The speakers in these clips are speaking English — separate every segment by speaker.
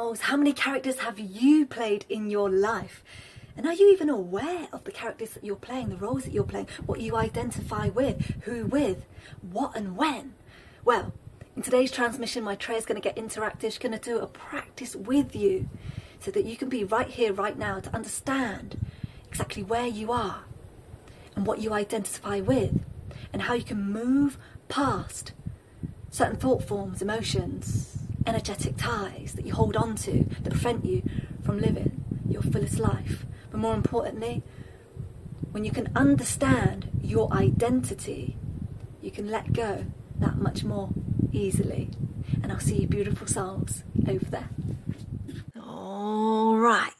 Speaker 1: roles? How many characters have you played in your life? And are you even aware of the characters that you're playing, the roles that you're playing, what you identify with, who with, what and when? Well, in today's transmission, Maitreya is going to get interactive. She's going to do a practice with you so that you can be right here, right now, to understand exactly where you are and what you identify with and how you can move past certain thought forms, emotions, energetic ties that you hold on to that prevent you from living your fullest life. But more importantly, when you can understand your identity, you can let go that much more easily. And I'll see you beautiful souls over there. All right.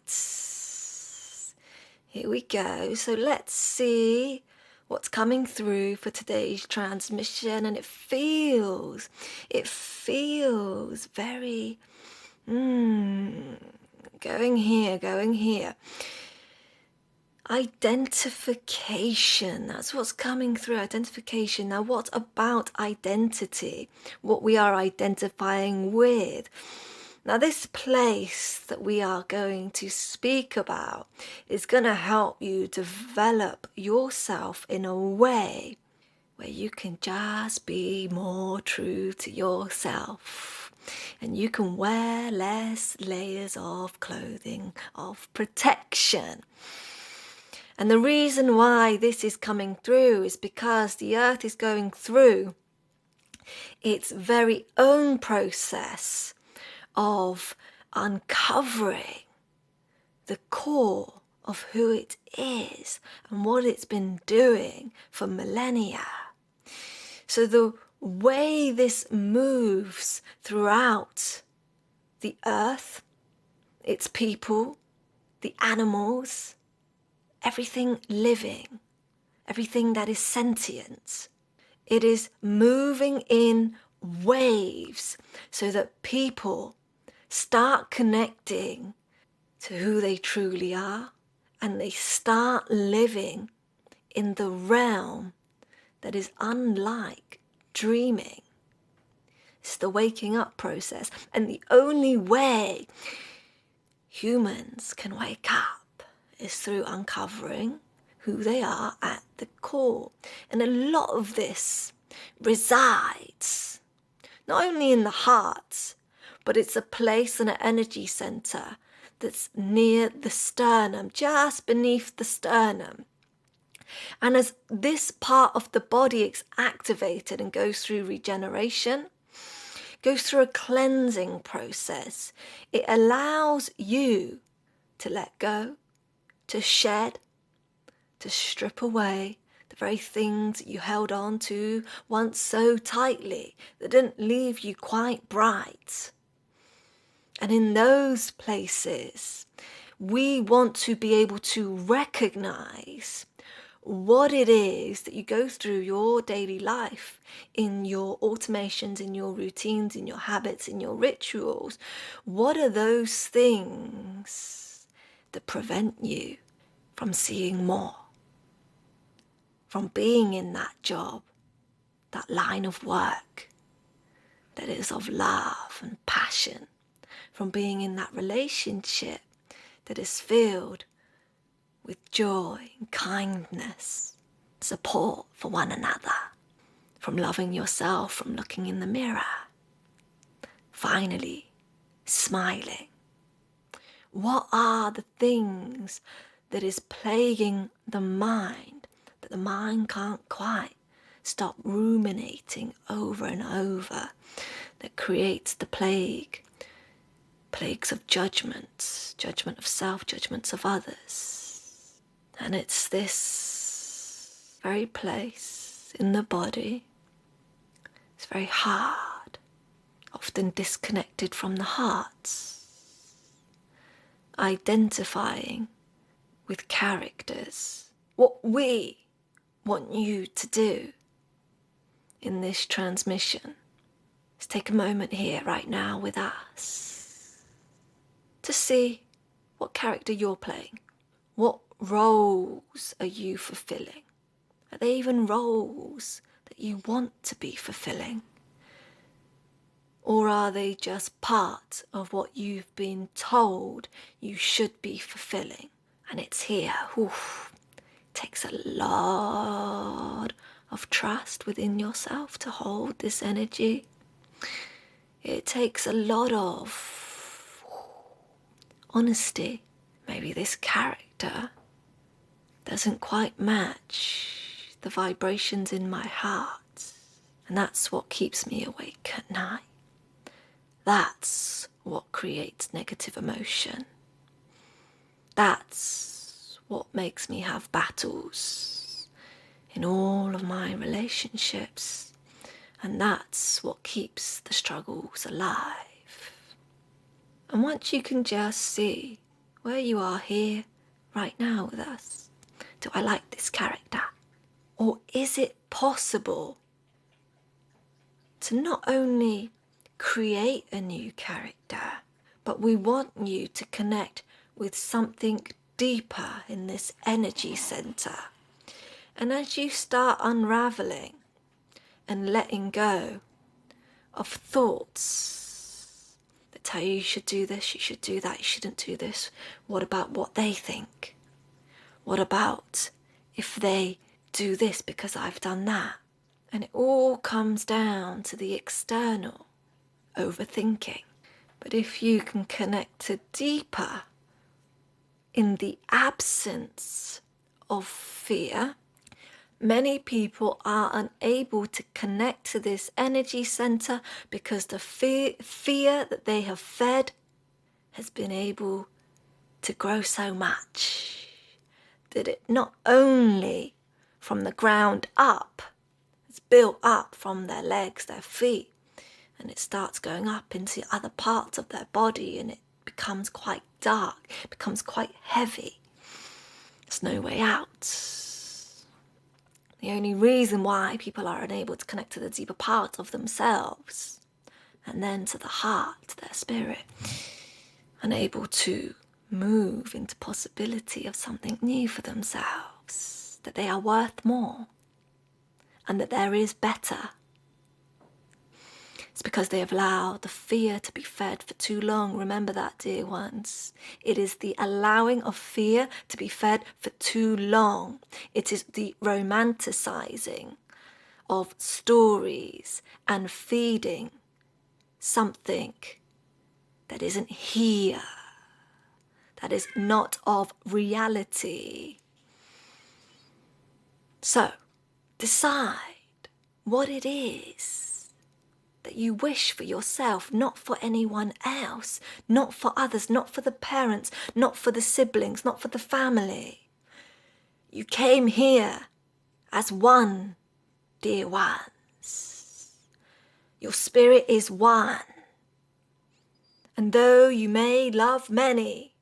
Speaker 1: Here we go. So let's see what's coming through for today's transmission. And it feels very, going here. Identification, that's what's coming through, identification. Now, what about identity? What we are identifying with? Now, this place that we are going to speak about is going to help you develop yourself in a way where you can just be more true to yourself. And you can wear less layers of clothing, of protection. And the reason why this is coming through is because the earth is going through its very own process of uncovering the core of who it is and what it's been doing for millennia. So the way this moves throughout the earth, its people, the animals, everything living, everything that is sentient, it is moving in waves so that people start connecting to who they truly are, and they start living in the realm that is unlike dreaming. It's the waking up process, and the only way humans can wake up is through uncovering who they are at the core. And a lot of this resides not only in the heart, but it's a place and an energy center that's near the sternum, just beneath the sternum. And as this part of the body is activated and goes through regeneration, goes through a cleansing process, it allows you to let go, to shed, to strip away the very things that you held on to once so tightly that didn't leave you quite bright. And in those places, we want to be able to recognize what it is that you go through your daily life, in your automations, in your routines, in your habits, in your rituals. What are those things that prevent you from seeing more, from being in that job, that line of work that is of love and passion, from being in that relationship that is filled with joy and kindness, support for one another, from loving yourself, from looking in the mirror, finally smiling. What are the things that is plaguing the mind, that the mind can't quite stop ruminating over and over, that creates the plagues of judgments, judgment of self, judgments of others? And it's this very place in the body. It's very hard, often disconnected from the heart, identifying with characters. What we want you to do in this transmission is take a moment here right now with us to see what character you're playing. What roles are you fulfilling? Are they even roles that you want to be fulfilling? Or are they just part of what you've been told you should be fulfilling? And it's here. Oof. It takes a lot of trust within yourself to hold this energy. It takes a lot of honesty. Maybe this character doesn't quite match the vibrations in my heart. And that's what keeps me awake at night. That's what creates negative emotion. That's what makes me have battles in all of my relationships. And that's what keeps the struggles alive. And once you can just see where you are here, right now with us, do I like this character? Or is it possible to not only create a new character, but we want you to connect with something deeper in this energy center? And as you start unraveling and letting go of thoughts that tell you should do this, you should do that, you shouldn't do this, what about what they think? What about if they do this because I've done that? And it all comes down to the external, overthinking. But if you can connect to deeper, in the absence of fear, many people are unable to connect to this energy center because the fear that they have fed has been able to grow so much that it not only from the ground up, it's built up from their legs, their feet, and it starts going up into other parts of their body, and it becomes quite dark, it becomes quite heavy. There's no way out. The only reason why people are unable to connect to the deeper part of themselves and then to the heart, to their spirit, unable to move into possibility of something new for themselves, that they are worth more and that there is better. It's because they have allowed the fear to be fed for too long. Remember that, dear ones. It is the allowing of fear to be fed for too long. It is the romanticizing of stories and feeding something that isn't here, that is not of reality. So, decide what it is that you wish for yourself, not for anyone else, not for others, not for the parents, not for the siblings, not for the family. You came here as one, dear ones. Your spirit is one. And though you may love many,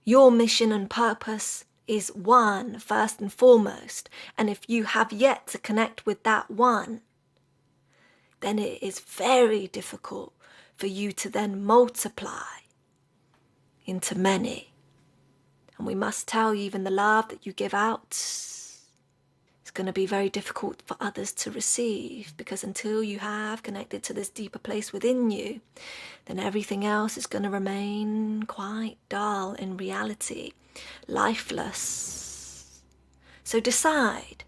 Speaker 1: your mission and purpose is one first and foremost. And if you have yet to connect with that one, then it is very difficult for you to then multiply into many. And we must tell you, even the love that you give out is going to be very difficult for others to receive, because until you have connected to this deeper place within you, then everything else is going to remain quite dull in reality, lifeless. So decide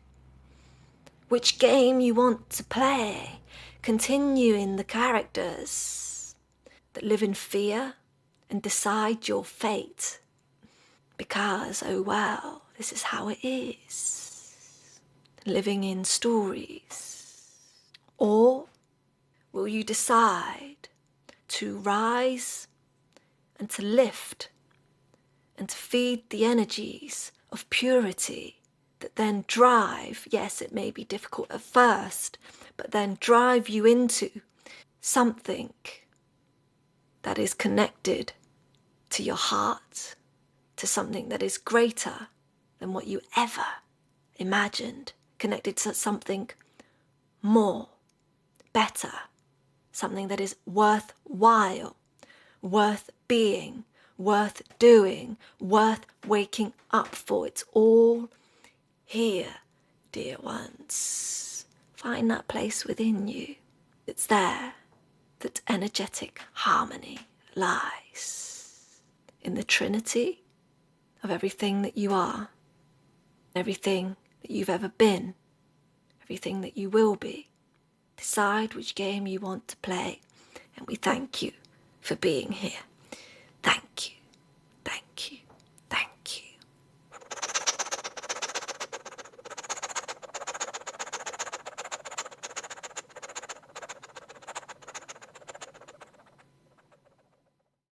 Speaker 1: which game you want to play. Continue in the characters that live in fear and decide your fate. Because, oh well, this is how it is. Living in stories. Or will you decide to rise and to lift and to feed the energies of purity that then drive, yes, it may be difficult at first, but then drive you into something that is connected to your heart, to something that is greater than what you ever imagined, connected to something more, better, something that is worthwhile, worth being, worth doing, worth waking up for. It's all here, dear ones. Find that place within you. It's there. energetic harmony lies in the trinity of everything that you are, everything that you've ever been, everything that you will be. Decide which game you want to play, and we thank you for being here. Thank you.